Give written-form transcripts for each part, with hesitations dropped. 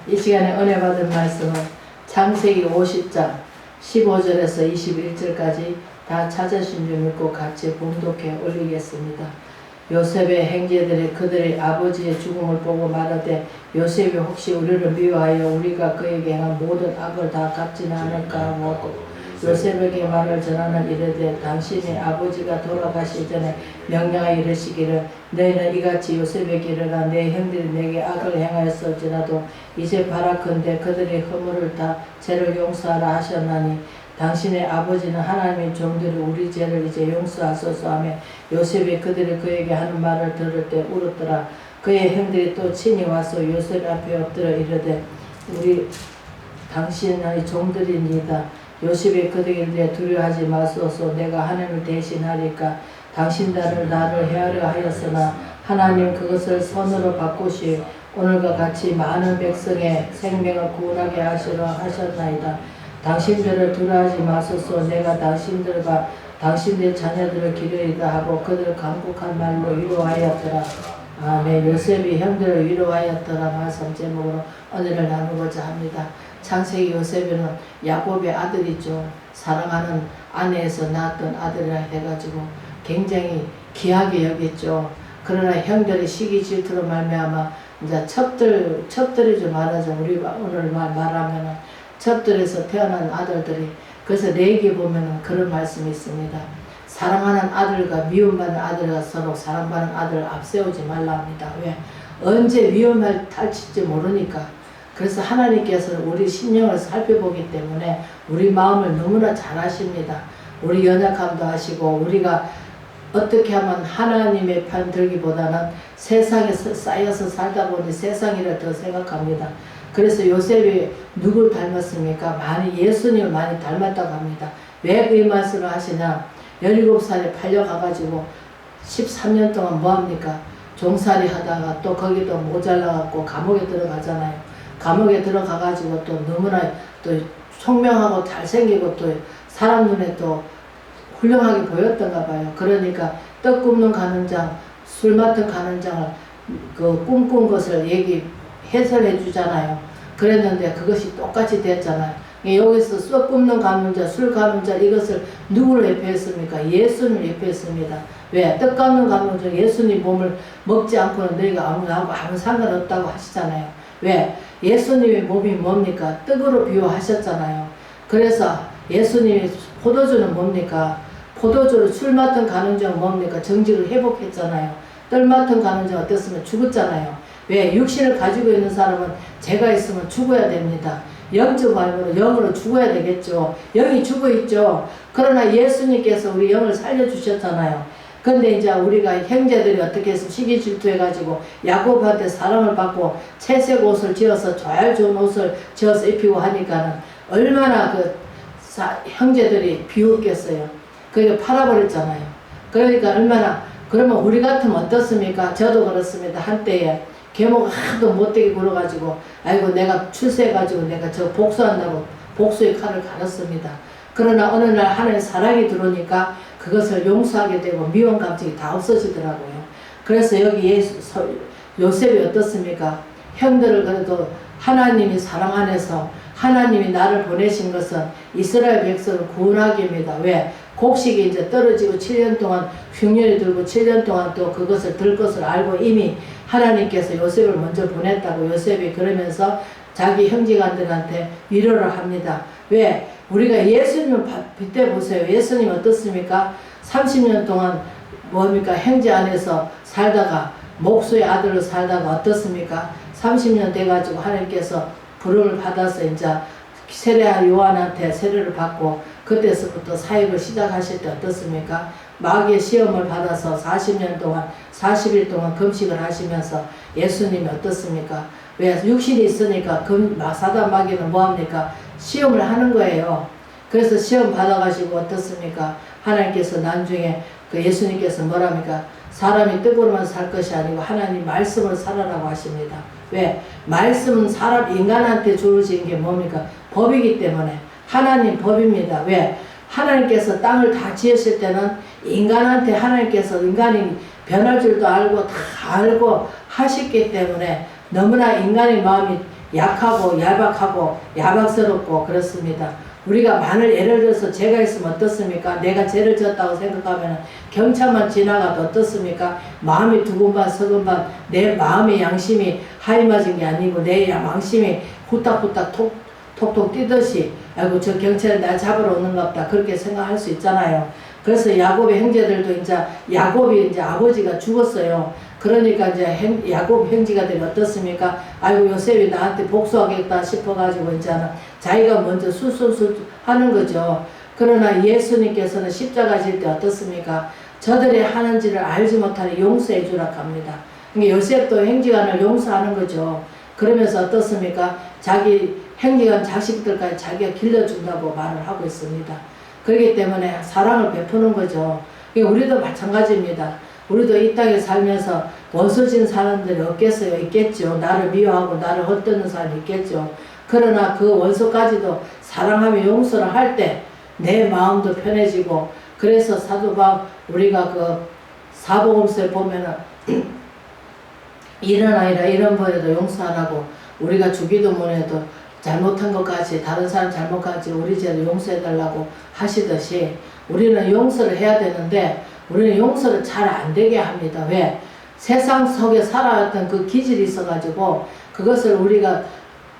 이 시간에 은혜 받은 말씀은 창세기 50장 15절에서 21절까지 다 찾으신 줄 믿고 같이 봉독해 올리겠습니다. 요셉의 형제들이 그들의 아버지의 죽음을 보고 말하되 요셉이 혹시 우리를 미워하여 우리가 그에게 행한 모든 악을 다 갚지는 않을까 하고 요셉에게 말을 전하는 이르되 당신의 아버지가 돌아가시기 전에 명령하여 이르시기를 너희는 이같이 요셉에게 이르라 내 형들이 내게 악을 행하였을지라도 이제 바라건대 그들의 허물을 다 죄를 용서하라 하셨나니 당신의 아버지는 하나님의 종들이 우리 죄를 이제 용서하소서 하며 요셉이 그들이 그에게 하는 말을 들을 때 울었더라. 그의 형들이 또 친히 와서 요셉 앞에 엎드려 이르되 우리 당신의 종들이니이다. 요셉이 그들에게 이르되 두려워하지 마소서 내가 하나님을 대신하리까 당신들을 나를 헤아려 하였으나 하나님 그것을 선으로 바꾸시 오늘과 같이 많은 백성의 생명을 구원하게 하시려 하셨나이다. 당신들을 두려워하지 마소서 내가 당신들과 당신들 자녀들을 기르리다 하고 그들을 간곡한 말로 위로하였더라. 아멘. 요셉이 형들을 위로하였더라 말씀 제목으로 오늘을 나누고자 합니다. 창세기 요셉은 야곱의 아들이죠. 사랑하는 아내에서 낳았던 아들이라 해가지고 굉장히 귀하게 여겼죠. 그러나 형들의 시기 질투로 말미암아 이제 첩들이죠. 말하자 우리 오늘 말하면은 첩들에서 태어난 아들들이 그래서 레위기에 보면은 그런 말씀이 있습니다. 사랑하는 아들과 미움받는 아들과 서로 사랑받는 아들을 앞세우지 말라 합니다. 왜? 언제 위험할 탈칠지 모르니까. 그래서 하나님께서는 우리 심령을 살펴보기 때문에 우리 마음을 너무나 잘 아십니다. 우리 연약함도 아시고 우리가 어떻게 하면 하나님의 편 들기보다는 세상에서 쌓여서 살다 보니 세상이라 더 생각합니다. 그래서 요셉이 누굴 닮았습니까? 많이 예수님을 많이 닮았다고 합니다. 왜 이 말씀을 하시냐? 17살에 팔려가가지고 13년 동안 뭐합니까? 종살이 하다가 또 거기도 모자라갖고 감옥에 들어가잖아요. 감옥에 들어가가지고 또 너무나 또 총명하고 잘생기고 또 사람 눈에 또 훌륭하게 보였던가 봐요. 그러니까 떡 굽는 가는장, 술 맡은 가는장을 그 꿈꾼 것을 해설해 주잖아요. 그랬는데 그것이 똑같이 됐잖아요. 여기서 떡 굽는 가문자, 술 가문자 이것을 누구를 예표했습니까? 예수님을 예표했습니다. 왜? 떡 굽는 가문자 예수님 몸을 먹지 않고는 너희가 아무 상관없다고 하시잖아요. 왜? 예수님의 몸이 뭡니까? 떡으로 비유하셨잖아요. 그래서 예수님의 포도주는 뭡니까? 포도주를 술 맡은 가는자는 뭡니까? 정직을 회복했잖아요. 떡 맡은 가는자 어땠으면 죽었잖아요. 왜? 육신을 가지고 있는 사람은 죄가 있으면 죽어야 됩니다. 영적 말고는 영으로 죽어야 되겠죠. 영이 죽어 있죠. 그러나 예수님께서 우리 영을 살려주셨잖아요. 근데 이제 우리가 형제들이 어떻게 해서 시기 질투해가지고 야곱한테 사랑을 받고 채색 옷을 지어서 잘 좋은 옷을 지어서 입히고 하니까는 얼마나 형제들이 비웃겠어요. 그게 팔아버렸잖아요. 그러니까 얼마나 그러면 우리 같으면 어떻습니까? 저도 그렇습니다. 한때에 계모가 하도 못되게 굴어가지고 아이고 내가 출세해가지고 내가 저 복수한다고 복수의 칼을 갈았습니다. 그러나 어느 날 하나님의 사랑이 들어오니까 그것을 용서하게 되고 미움 감정이 다 없어지더라고요. 그래서 여기 요셉이 어떻습니까? 형들을 그래도 하나님이 사랑 안에서 하나님이 나를 보내신 것은 이스라엘 백성을 구원하기입니다. 왜? 곡식이 이제 떨어지고 7년 동안 흉년이 들고 7년 동안 또 그것을 들 것을 알고 이미 하나님께서 요셉을 먼저 보냈다고 요셉이 그러면서 자기 형제간들한테 위로를 합니다. 왜? 우리가 예수님을 빗대보세요. 예수님 어떻습니까? 30년 동안 뭡니까? 형제 안에서 살다가 목수의 아들로 살다가 어떻습니까? 30년 돼가지고 하나님께서 부름을 받아서 이제 세례 요한한테 세례를 받고 그때서부터 사역을 시작하실 때 어떻습니까? 마귀의 시험을 받아서 40년 동안 40일 동안 금식을 하시면서 예수님이 어떻습니까? 왜? 육신이 있으니까 사단 마귀는 뭐합니까? 시험을 하는 거예요. 그래서 시험 받아가지고 어떻습니까? 하나님께서 나중에 그 예수님께서 뭐랍니까? 사람이 떡으로만 살 것이 아니고 하나님 말씀을 살아라고 하십니다. 왜? 말씀은 인간한테 주어진 게 뭡니까? 법이기 때문에 하나님 법입니다. 왜? 하나님께서 땅을 다 지으실 때는 인간한테 하나님께서 인간이 변할 줄도 알고 다 알고 하셨기 때문에 너무나 인간의 마음이 약하고 얄박하고 야박스럽고 그렇습니다. 우리가 만일 예를 들어서 죄가 있으면 어떻습니까? 내가 죄를 졌다고 생각하면 경찰만 지나가도 어떻습니까? 마음이 두근반 서근반 내 마음의 양심이 하이맞은 게 아니고 내 망심이 후딱후딱 톡톡 뛰듯이 아이고 저 경찰이 날 잡으러 오는가 보다 그렇게 생각할 수 있잖아요. 그래서 야곱의 형제들도 이제 야곱이 이제 아버지가 죽었어요. 그러니까 이제 야곱 형제가들이 어떻습니까? 아이고 요셉이 나한테 복수하겠다 싶어가지고 이제는 자기가 먼저 술술술 하는 거죠. 그러나 예수님께서는 십자가 질 때 어떻습니까? 저들이 하는지를 알지 못하니 용서해 주라 합니다. 그러니까 요셉도 형제간을 용서하는 거죠. 그러면서 어떻습니까? 자기 형제간 자식들까지 자기가 길러준다고 말을 하고 있습니다. 그렇기 때문에 사랑을 베푸는 거죠. 우리도 마찬가지입니다. 우리도 이 땅에 살면서 원수진 사람들이 없겠어요? 있겠죠. 나를 미워하고 나를 헛되는 사람이 있겠죠. 그러나 그 원수까지도 사랑하며 용서를 할 때 내 마음도 편해지고 그래서 사도 바울 우리가 그 사복음서에 보면은 이런 아이라 이런 번에도 용서 안 하고 우리가 주기도문에도 잘못한 것까지 다른 사람 잘못까지 우리 죄를 용서해달라고 하시듯이 우리는 용서를 해야 되는데 우리는 용서를 잘 안 되게 합니다. 왜? 세상 속에 살아왔던 그 기질이 있어가지고 그것을 우리가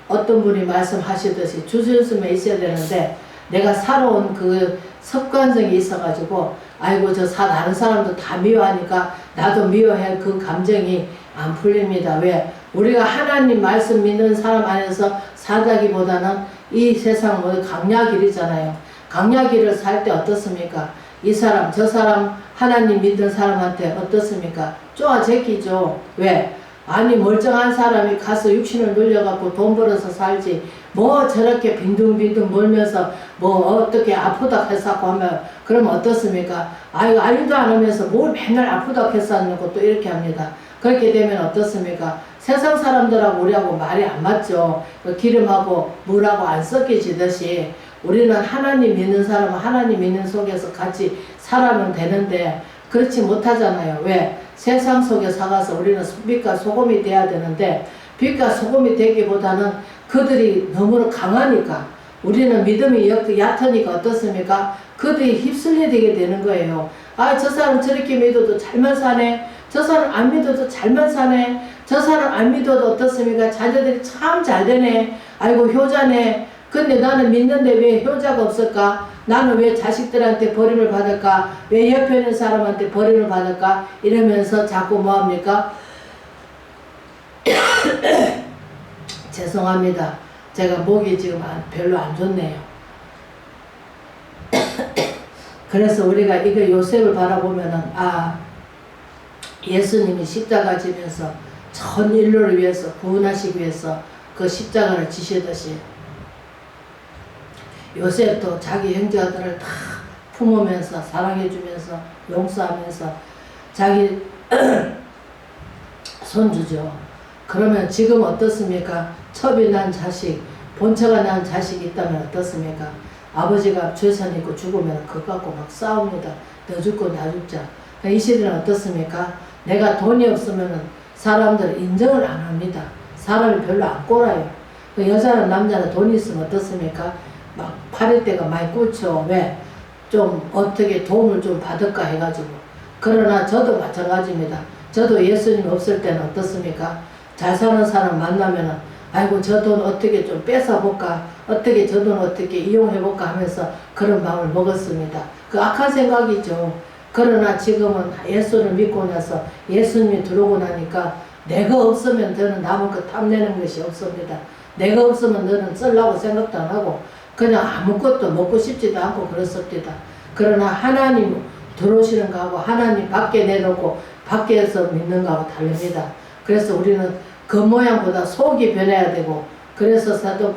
어떤 분이 말씀하시듯이 주술수에 있어야 되는데 내가 살아온 그 습관성이 있어가지고 아이고 다른 사람도 다 미워하니까 나도 미워할 그 감정이 안 풀립니다. 왜? 우리가 하나님 말씀 믿는 사람 안에서 살다기보다는 이 세상 강야길이잖아요. 강야길을 살 때 어떻습니까? 이 사람 저 사람 하나님 믿는 사람한테 어떻습니까? 쪼아 제끼죠. 왜? 아니 멀쩡한 사람이 가서 육신을 눌려갖고 돈 벌어서 살지 뭐 저렇게 빈둥빈둥 놀면서 뭐 어떻게 아프다 했었고 하면 그러면 어떻습니까? 아이고 알지도 않으면서 뭘 맨날 아프다 했었냐고 또 이렇게 합니다. 그렇게 되면 어떻습니까? 세상 사람들하고 우리하고 말이 안 맞죠. 그 기름하고 물하고 안 섞여지듯이 우리는 하나님 믿는 사람은 하나님 믿는 속에서 같이 살아면 되는데 그렇지 못하잖아요. 왜? 세상 속에 살아서 우리는 빛과 소금이 돼야 되는데 빛과 소금이 되기보다는 그들이 너무 강하니까 우리는 믿음이 얕으니까 어떻습니까? 그들이 휩쓸려 되게 되는 거예요. 아, 저 사람 저렇게 믿어도 잘만 사네. 저 사람 안 믿어도 잘만 사네. 저 사람 안 믿어도 어떻습니까? 자녀들이 참 잘 되네. 아이고 효자네. 근데 나는 믿는데 왜 효자가 없을까? 나는 왜 자식들한테 버림을 받을까? 왜 옆에 있는 사람한테 버림을 받을까? 이러면서 자꾸 뭐합니까? 죄송합니다. 제가 목이 지금 별로 안 좋네요. 그래서 우리가 이거 요셉을 바라보면은 예수님이 십자가 지면서 전 인류를 위해서 구원하시기 위해서 그 십자가를 지시듯이 요셉도 자기 형제들을 다 품으면서 사랑해주면서 용서하면서 자기 손주죠. 그러면 지금 어떻습니까? 첩이 난 자식, 본처가 난 자식이 있다면 어떻습니까? 아버지가 죄선 있고 죽으면 그거 갖고 막 싸웁니다. 너 죽고 나 죽자. 이 시대는 어떻습니까? 내가 돈이 없으면 사람들 인정을 안 합니다. 사람이 별로 안 꼬라요. 그 여자는 남자는 돈이 있으면 어떻습니까? 막 팔을 때가 많이 꽂혀. 왜? 좀 어떻게 도움을 좀 받을까 해가지고. 그러나 저도 마찬가지입니다. 저도 예수님 없을 때는 어떻습니까? 잘 사는 사람 만나면은 아이고 저 돈 어떻게 좀 뺏어볼까? 어떻게 저 돈 어떻게 이용해볼까 하면서 그런 마음을 먹었습니다. 그 악한 생각이죠. 그러나 지금은 예수를 믿고 나서 예수님이 들어오고 나니까 내가 없으면 너는 남은 거 탐내는 것이 없습니다. 내가 없으면 너는 쓰려고 생각도 안 하고 그냥 아무것도 먹고 싶지도 않고 그렇습니다. 그러나 하나님 들어오시는 거하고 하나님 밖에 내놓고 밖에서 믿는 거하고 다릅니다. 그래서 우리는 겉모양보다 속이 변해야 되고 그래서 사도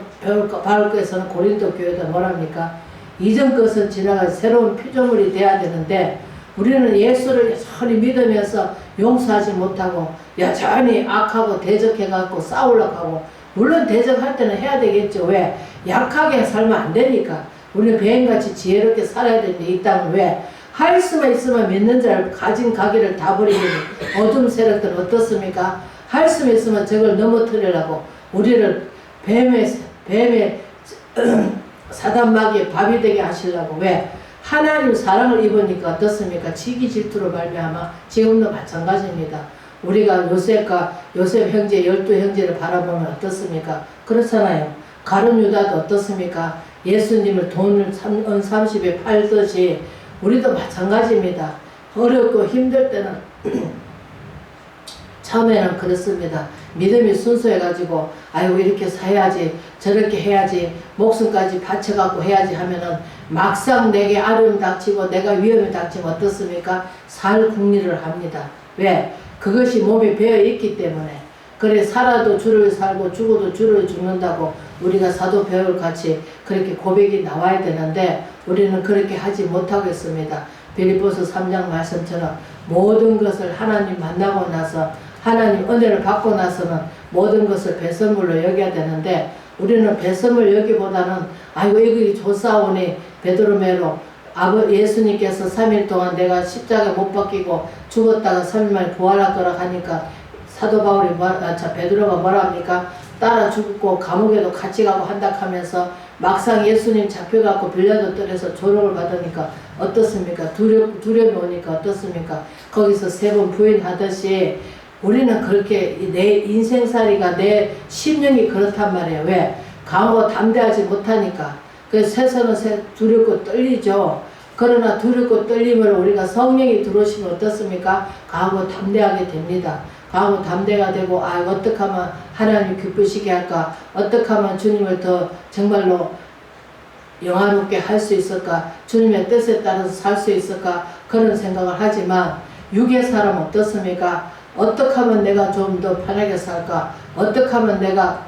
바울께서는 고린도 교회가 뭐랍니까? 이전 것은 지나가 새로운 피조물이 돼야 되는데 우리는 예수를 여전히 믿으면서 용서하지 못하고 여전히 악하고 대적해갖고 싸우려고 하고 물론 대적할 때는 해야 되겠죠. 왜? 약하게 살면 안 되니까. 우리는 뱀같이 지혜롭게 살아야 되는데 이 땅은 왜? 할 수만 있으면 믿는 자를 가진 가기를 다 버리는 어둠 세력들은 어떻습니까? 할 수만 있으면 저걸 넘어뜨리려고 우리를 뱀의 사단마귀의 밥이 되게 하시려고. 왜? 하나님 사랑을 입으니까 어떻습니까? 지기 질투로 말미암아 지금도 마찬가지입니다. 우리가 요셉 형제 12형제를 바라보면 어떻습니까? 그렇잖아요. 가룟 유다도 어떻습니까? 예수님을 돈을 30에 팔듯이 우리도 마찬가지입니다. 어렵고 힘들 때는 처음에는 그렇습니다. 믿음이 순수해가지고 아이고 이렇게 사야지 저렇게 해야지 목숨까지 바쳐갖고 해야지 하면은 막상 내게 아려움이 닥치고 내가 위험이 닥치면 어떻습니까? 살 궁리를 합니다. 왜? 그것이 몸에 배어있기 때문에. 그래 살아도 주를 살고 죽어도 주를 죽는다고 우리가 사도 바울같이 그렇게 고백이 나와야 되는데 우리는 그렇게 하지 못하고 있습니다. 빌립보서 3장 말씀처럼 모든 것을 하나님 만나고 나서 하나님 은혜를 받고 나서는 모든 것을 배선물로 여겨야 되는데 우리는 배선물 여기보다는 아이고 이거 좋사오니 베드로메로 예수님께서 3일 동안 내가 십자가 못 박히고 죽었다가 3일 만에 부활할 거라 하니까 사도 바울이 베드로가 뭐라 합니까? 따라 죽고 감옥에도 같이 가고 한다 하면서 막상 예수님 잡혀갖고 빌라도뜰에서 조롱을 받으니까 어떻습니까? 두려움이 오니까 어떻습니까? 거기서 3번 부인하듯이 우리는 그렇게 내 인생살이가 내 심령이 그렇단 말이에요. 왜? 강하고 담대하지 못하니까. 그래서 세상은 두렵고 떨리죠. 그러나 두렵고 떨림을 우리가 성령이 들어오시면 어떻습니까? 강하고 담대하게 됩니다. 강하고 담대가 되고 어떻게 하면 하나님 기쁘시게 할까? 어떻게 하면 주님을 더 정말로 영화롭게 할 수 있을까? 주님의 뜻에 따라서 살 수 있을까? 그런 생각을 하지만 육의 사람 어떻습니까? 어떻게 하면 내가 좀 더 편하게 살까? 어떻게 하면 내가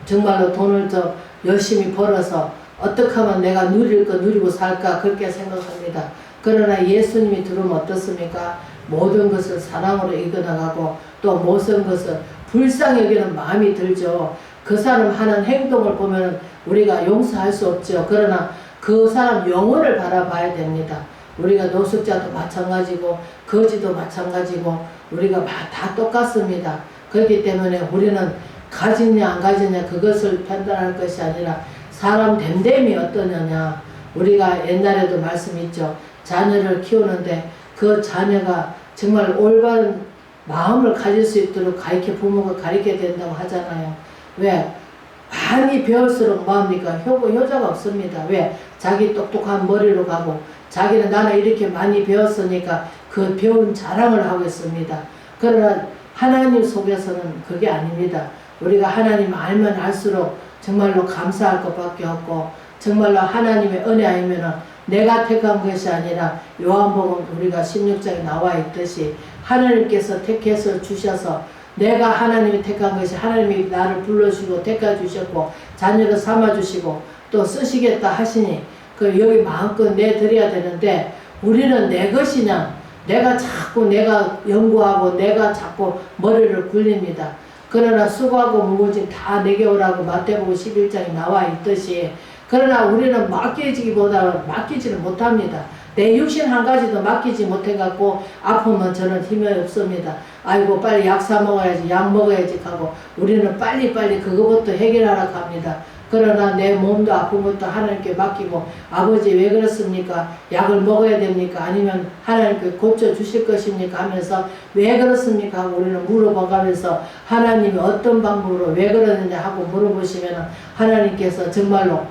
정말로 돈을 더 열심히 벌어서 어떻게 하면 내가 누릴 거 누리고 살까? 그렇게 생각합니다. 그러나 예수님이 들어오면 어떻습니까? 모든 것을 사랑으로 이겨나가고 또 모든 것을 불쌍히 여기는 마음이 들죠. 그 사람 하는 행동을 보면 우리가 용서할 수 없죠. 그러나 그 사람 영혼을 바라봐야 됩니다. 우리가 노숙자도 마찬가지고 거지도 마찬가지고 우리가 다 똑같습니다. 그렇기 때문에 우리는 가지냐 안 가지냐 그것을 판단할 것이 아니라 사람 됨됨이 어떠냐냐. 우리가 옛날에도 말씀 있죠. 자녀를 키우는데 그 자녀가 정말 올바른 마음을 가질 수 있도록 부모가 가르쳐야 된다고 하잖아요. 왜? 많이 배울수록 뭐합니까? 효자가 없습니다. 왜? 자기 똑똑한 머리로 가고 자기는 나는 이렇게 많이 배웠으니까 그 배운 자랑을 하고 있습니다. 그러나 하나님 속에서는 그게 아닙니다. 우리가 하나님 알면 알수록 정말로 감사할 것밖에 없고 정말로 하나님의 은혜 아니면은 내가 택한 것이 아니라 요한복음 우리가 16장에 나와 있듯이 하나님께서 택해서 주셔서 내가 하나님이 택한 것이 하나님이 나를 불러주시고 택해 주셨고 자녀를 삼아 주시고 또 쓰시겠다 하시니 그 여기 마음껏 내드려야 되는데 우리는 내 것이냐 내가 연구하고 내가 자꾸 머리를 굴립니다. 그러나 수고하고 무거운 짐 다 내게 오라고 마태복음 11장에 나와 있듯이 그러나 우리는 맡기지를 못합니다. 내 육신 한 가지도 맡기지 못해갖고 아프면 저는 힘이 없습니다. 아이고 빨리 약 사 먹어야지 약 먹어야지 하고 우리는 빨리빨리 그거부터 해결하라고 합니다. 그러나 내 몸도 아픈 것도 하나님께 맡기고 아버지 왜 그렇습니까? 약을 먹어야 됩니까? 아니면 하나님께 고쳐주실 것입니까? 하면서 왜 그렇습니까? 하고 우리는 물어봐가면서 하나님이 어떤 방법으로 왜 그러느냐 하고 물어보시면 하나님께서 정말로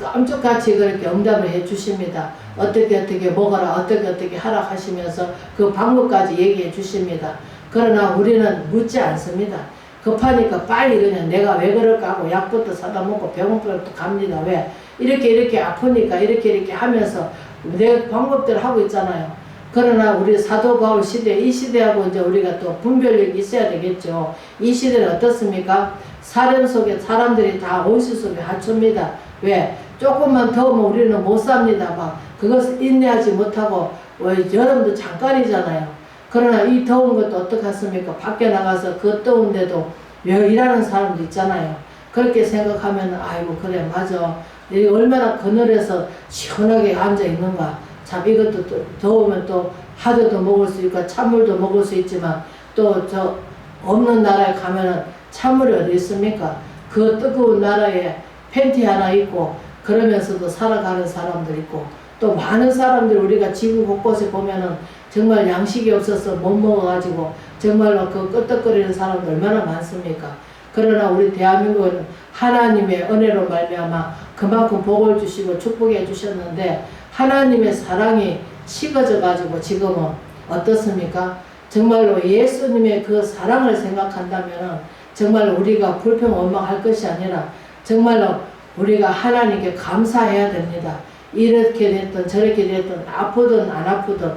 깜짝같이 그렇게 응답을 해 주십니다. 어떻게 먹어라 어떻게 하라 하시면서 그 방법까지 얘기해 주십니다. 그러나 우리는 묻지 않습니다. 급하니까 빨리 그냥 내가 왜 그럴까 하고 약부터 사다 먹고 병원부터 갑니다. 왜? 이렇게 아프니까 이렇게 하면서 내 방법대로 하고 있잖아요. 그러나 우리 사도 바울 시대 이 시대하고 이제 우리가 또 분별력이 있어야 되겠죠. 이 시대는 어떻습니까? 사람 속에 사람들이 다 온실 속에 하초입니다. 왜? 조금만 더우면 우리는 못 삽니다. 막 그것을 인내하지 못하고 여름도 잠깐이잖아요. 그러나 이 더운 것도 어떡하십니까? 밖에 나가서 그 더운데도 일하는 사람도 있잖아요. 그렇게 생각하면 아이고 그래 맞아. 얼마나 그늘에서 시원하게 앉아 있는가. 참 이것도 또 더우면 또 하도도 먹을 수 있고 찬물도 먹을 수 있지만 또 저 없는 나라에 가면은 찬물이 어디 있습니까? 그 뜨거운 나라에 팬티 하나 입고 그러면서도 살아가는 사람들 있고, 또 많은 사람들 우리가 지구 곳곳에 보면은 정말 양식이 없어서 못 먹어가지고 정말로 그 끄떡거리는 사람들 얼마나 많습니까? 그러나 우리 대한민국은 하나님의 은혜로 말미암아 그만큼 복을 주시고 축복해 주셨는데, 하나님의 사랑이 식어져 가지고 지금은 어떻습니까? 정말로 예수님의 그 사랑을 생각한다면 정말 우리가 불평 원망할 것이 아니라 정말로 우리가 하나님께 감사해야 됩니다. 이렇게 됐든 저렇게 됐든 아프든 안 아프든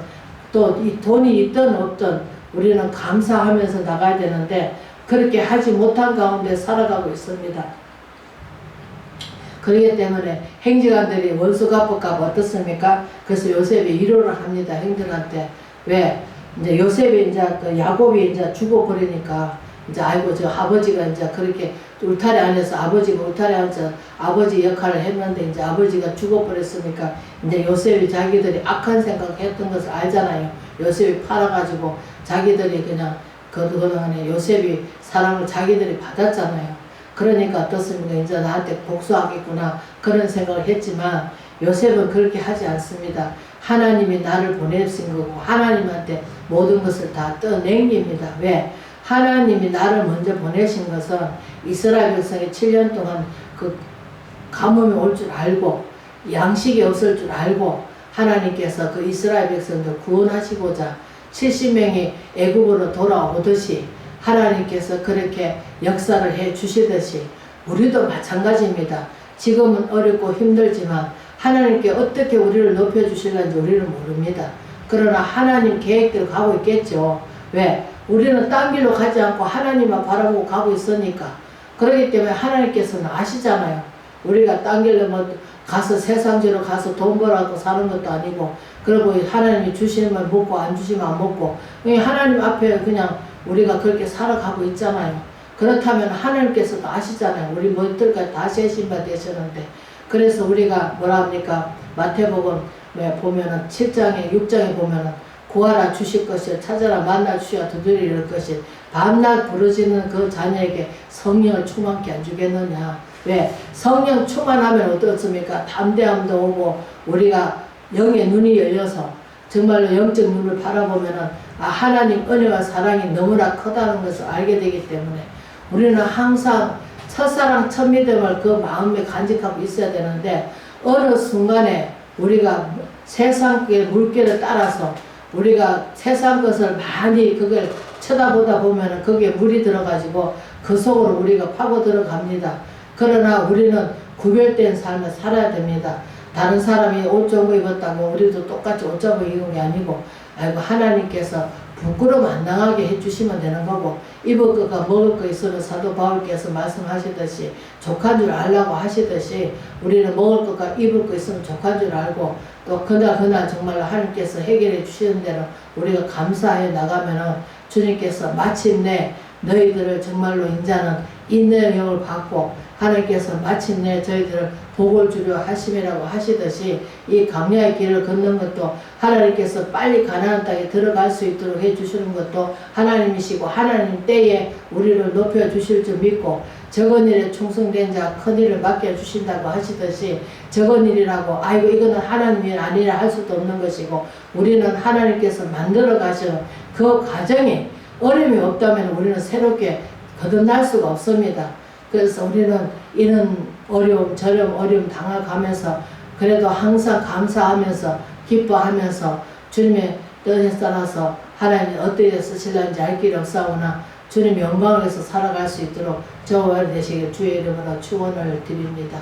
또 이 돈이 있든 없든 우리는 감사하면서 나가야 되는데 그렇게 하지 못한 가운데 살아가고 있습니다. 그렇기 때문에 행직관들이 원수 갚을까 어떻습니까? 그래서 요셉이 위로를 합니다. 형들한테. 왜? 이제 요셉이 이제 그 야곱이 이제 죽어버리니까 이제 아이고 저 아버지가 이제 그렇게 울타리 안에서 아버지가 울타리 안에서 아버지 역할을 했는데 이제 아버지가 죽어버렸으니까 이제 요셉이 자기들이 악한 생각했던 것을 알잖아요. 요셉이 팔아가지고 자기들이 그냥 그동안에 요셉이 사랑을 자기들이 받았잖아요. 그러니까 어떻습니까? 이제 나한테 복수하겠구나 그런 생각을 했지만 요셉은 그렇게 하지 않습니다. 하나님이 나를 보내신 거고 하나님한테 모든 것을 다 떠넘깁니다. 왜? 하나님이 나를 먼저 보내신 것은 이스라엘 백성이 7년 동안 그 가뭄이 올 줄 알고 양식이 없을 줄 알고 하나님께서 그 이스라엘 백성들 구원하시고자 70명이 애굽으로 돌아오듯이 하나님께서 그렇게 역사를 해 주시듯이 우리도 마찬가지입니다. 지금은 어렵고 힘들지만 하나님께 어떻게 우리를 높여주실는지 우리는 모릅니다. 그러나 하나님 계획대로 가고 있겠죠. 왜? 우리는 딴 길로 가지 않고 하나님만 바라보고 가고 있으니까. 그렇기 때문에 하나님께서는 아시잖아요. 우리가 딴 길로 뭐 가서 세상지로 가서 돈 벌어갖고 사는 것도 아니고, 그리고 하나님이 주시면 먹고 안 주시면 안 먹고 하나님 앞에 그냥 우리가 그렇게 살아가고 있잖아요. 그렇다면 하나님께서도 아시잖아요. 우리 뭐들까지 다 세신바 되셨는데. 그래서 우리가 뭐라 합니까? 마태복음 보면은 7장에 6장에 보면은 구하라 주실 것을 찾아라 만나 주시라 두드리릴 것을 밤낮 부르짖는 그 자녀에게 성령을 충만케 안 주겠느냐. 왜? 성령 충만하면 어떻습니까? 담대함도 오고 우리가 영의 눈이 열려서 정말로 영적 눈을 바라보면은 아, 하나님 은혜와 사랑이 너무나 크다는 것을 알게 되기 때문에 우리는 항상 첫사랑 첫 믿음을 그 마음에 간직하고 있어야 되는데, 어느 순간에 우리가 세상의 물결을 따라서 우리가 세상 것을 많이 그걸 쳐다보다 보면은 거기에 물이 들어가지고 그 속으로 우리가 파고 들어갑니다. 그러나 우리는 구별된 삶을 살아야 됩니다. 다른 사람이 옷 좋은 거 입었다고 우리도 똑같이 옷 좋은 거 입은 게 아니고, 아이고 하나님께서 부끄러움 안 당하게 해주시면 되는 거고, 입을 거가 먹을 거 있으면 사도 바울께서 말씀하시듯이 족한 줄 알라고 하시듯이 우리는 먹을 거가 입을 거 있으면 족한 줄 알고, 또 그날 정말로 하나님께서 해결해 주시는 대로 우리가 감사해 나가면은 주님께서 마침내 너희들을 정말로 인자는 인내의 영을 받고 하나님께서 마침내 저희들을 복을 주려 하심이라고 하시듯이 이 광야의 길을 걷는 것도 하나님께서 빨리 가나안 땅에 들어갈 수 있도록 해주시는 것도 하나님이시고, 하나님 때에 우리를 높여주실 줄 믿고 적은 일에 충성된 자 큰 일을 맡겨주신다고 하시듯이 적은 일이라고 아이고 이거는 하나님이 아니라 할 수도 없는 것이고, 우리는 하나님께서 만들어 가시는 그 과정에 어려움이 없다면 우리는 새롭게 거듭날 수가 없습니다. 그래서 우리는 이런 어려움 저런 어려움 당해가면서 그래도 항상 감사하면서 기뻐하면서 주님의 뜻에 따라서 하나님이 어떻게 쓰실는지 알 길이 없사오나 주님 영광을 위해서 살아갈 수 있도록 저와 되시길 주의 이름으로 축원을 드립니다.